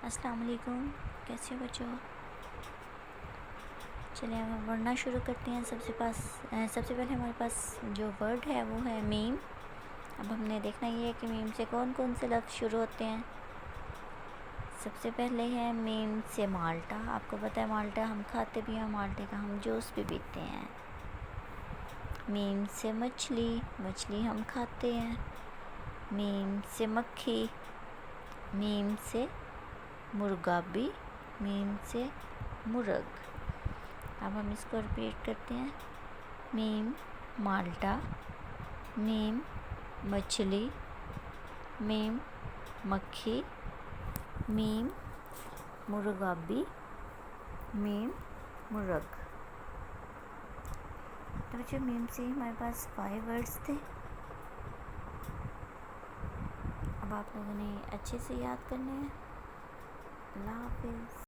अस्सलाम वालेकुम। कैसे हो बच्चों? चलिए अब हम पढ़ना शुरू करते हैं। सबसे पहले हमारे पास जो वर्ड है वो है मीम। अब हमने देखना ये है कि मीम से कौन कौन से लफ्ज़ शुरू होते हैं। सबसे पहले है मीम से माल्टा। आपको पता है माल्टा हम खाते भी हैं, माल्टे का हम जूस भी पीते हैं। मीम से मछली, मछली हम खाते हैं। मीम से मक्खी, मीम से मुर्गाबी, मीम से मुर्ग। अब हम इसको रिपीट करते हैं। मीम माल्टा, मीम मछली, मीम मक्खी, मीम मुर्गाबी, मीम मुर्ग। तो बच्चों मीम से हमारे पास 5 वर्ड्स थे। अब आप लोगों ने अच्छे से याद करने हैं। अल्लाह हाफिज़।